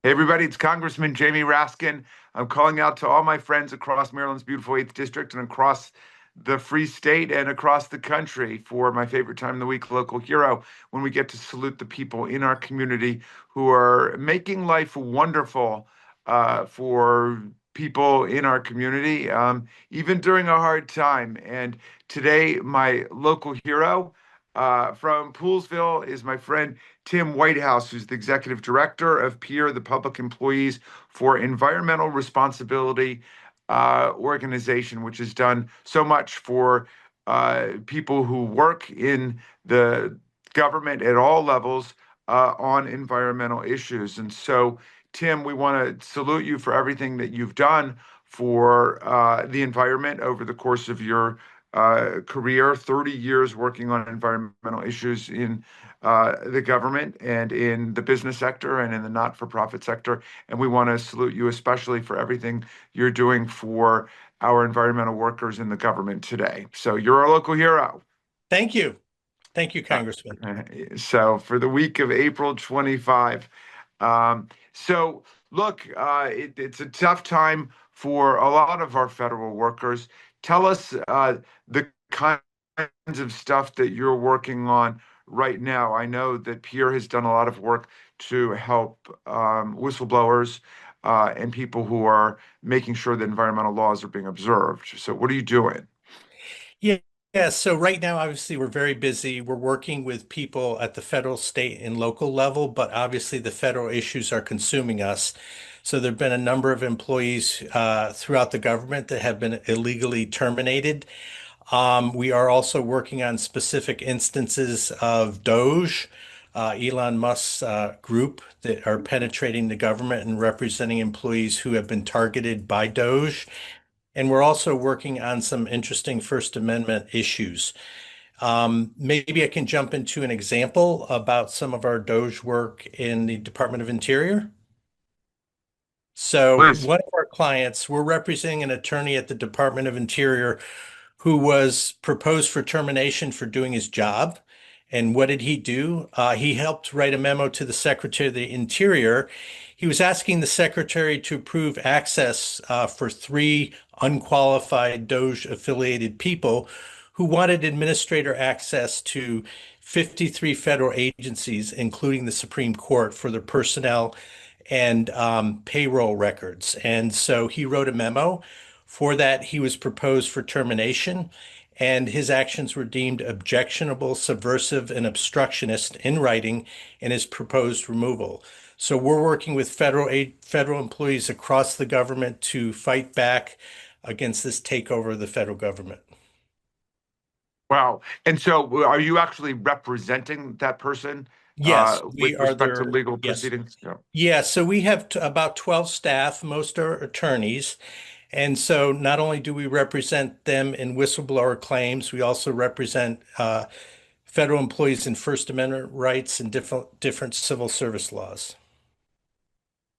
Hey everybody, it's Congressman Jamie Raskin. I'm calling out to all my friends across Maryland's beautiful 8th District and across the Free State and across the country for my favorite time of the week, Local Hero, when we get to salute the people in our community who are making life wonderful for people in our community, even during a hard time. And today, my local hero from Poolsville is my friend Tim Whitehouse, who's the executive director of PEER, the Public Employees for Environmental Responsibility organization, which has done so much for people who work in the government at all levels on environmental issues. And so, Tim, we want to salute you for everything that you've done for the environment over the course of your career, 30 years working on environmental issues in the government and in the business sector and in the not-for-profit sector. And we want to salute you especially for everything you're doing for our environmental workers in the government today. So you're our local hero. Thank you. Thank you, Uh, Congressman. so for the week of April 25, so look, it's a tough time for a lot of our federal workers. Tell us the kinds of stuff that you're working on right now. I know that Pierre has done a lot of work to help whistleblowers and people who are making sure that environmental laws are being observed. So what are you doing? Yeah, yeah. So right now, obviously, we're very busy. We're working with people at the federal, state, and local level, but obviously the federal issues are consuming us. So there have been a number of employees throughout the government that have been illegally terminated. We are also working on specific instances of Doge, Elon Musk's group that are penetrating the government and representing employees who have been targeted by Doge. And we're also working on some interesting First Amendment issues. Maybe I can jump into an example about some of our Doge work in the Department of Interior. So, Please. one of our clients, we're representing an attorney at the Department of Interior who was proposed for termination for doing his job. And what did he do? He helped write a memo to the Secretary of the Interior. He was asking the Secretary to approve access for three unqualified Doge affiliated people who wanted administrator access to 53 federal agencies, including the Supreme Court, for their personnel and payroll records. And so he wrote a memo. For that, he was proposed for termination, and his actions were deemed objectionable, subversive, and obstructionist in writing, and his proposed removal. So we're working with federal employees across the government to fight back against this takeover of the federal government. Wow. And so are you actually representing that person Yes, with we are respect to their, legal yes. proceedings? Yeah. Yeah, so we have about 12 staff, most are attorneys. And so not only do we represent them in whistleblower claims, we also represent federal employees in First Amendment rights and different civil service laws.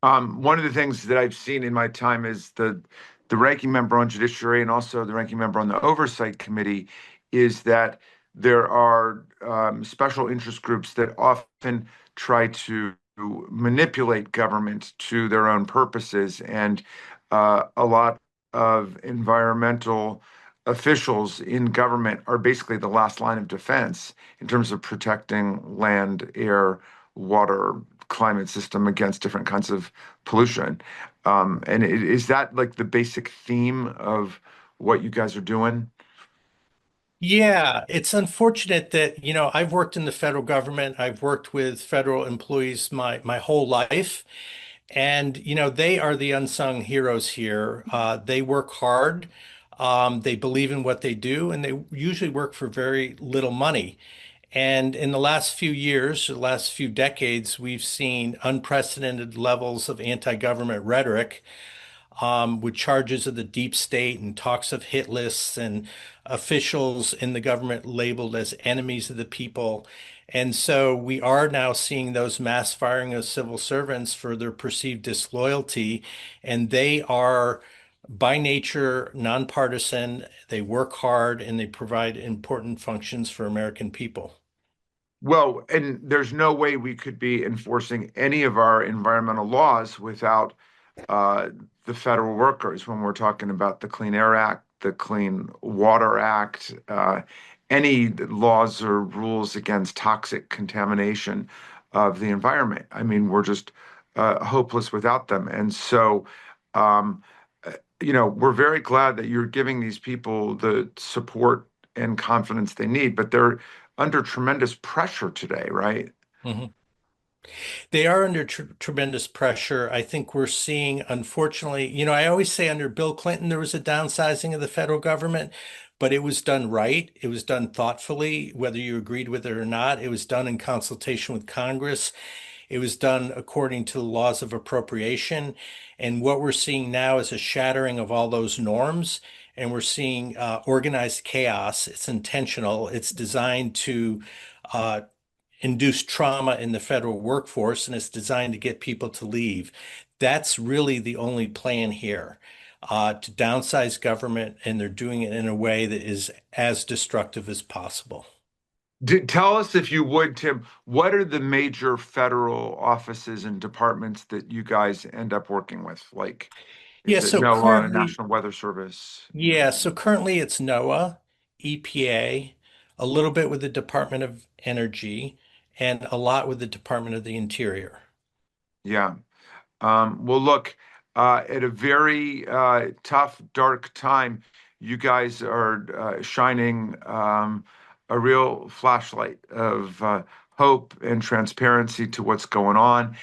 One of the things that I've seen in my time is the ranking member on Judiciary and also the ranking member on the Oversight Committee is that there are special interest groups that often try to manipulate government to their own purposes, and a lot of environmental officials in government are basically the last line of defense in terms of protecting land, air, water, climate system against different kinds of pollution. And is that like the basic theme of what you guys are doing? Yeah, it's unfortunate that, I've worked in the federal government. I've worked with federal employees my whole life. And, they are the unsung heroes here. They work hard. They believe in what they do, and they usually work for very little money. And in the last few years, the last few decades, we've seen unprecedented levels of anti-government rhetoric, with charges of the deep state and talks of hit lists and officials in the government labeled as enemies of the people. And so we are now seeing those mass firing of civil servants for their perceived disloyalty, and they are by nature nonpartisan. They work hard and they provide important functions for American people. Well, and there's no way we could be enforcing any of our environmental laws without uh, the federal workers when we're talking about the Clean Air Act, the Clean Water Act, any laws or rules against toxic contamination of the environment. I mean, we're just hopeless without them. And so, um, we're very glad that you're giving these people the support and confidence they need, but they're under tremendous pressure today, right? Mhm. They are under tremendous pressure. I think we're seeing, unfortunately, I always say under Bill Clinton, there was a downsizing of the federal government, but it was done right. It was done thoughtfully, whether you agreed with it or not. It was done in consultation with Congress. It was done according to the laws of appropriation. And what we're seeing now is a shattering of all those norms. And we're seeing organized chaos. It's intentional. It's designed to uh, induce trauma in the federal workforce, and it's designed to get people to leave. That's really the only plan here, to downsize government, and they're doing it in a way that is as destructive as possible. Tell us, if you would, Tim, what are the major federal offices and departments that you guys end up working with? Like, Yeah, is it so NOAA, currently, National Weather Service? yeah, so currently it's NOAA, EPA, a little bit with the Department of Energy, and a lot with the Department of the Interior. Yeah. Well, look, at a very tough, dark time, you guys are shining a real flashlight of hope and transparency to what's going on.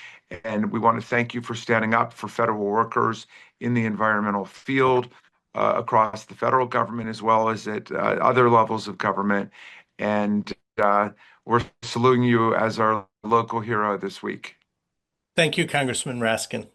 And we want to thank you for standing up for federal workers in the environmental field across the federal government as well as at other levels of government. And we're saluting you as our local hero this week. Thank you, Congressman Raskin.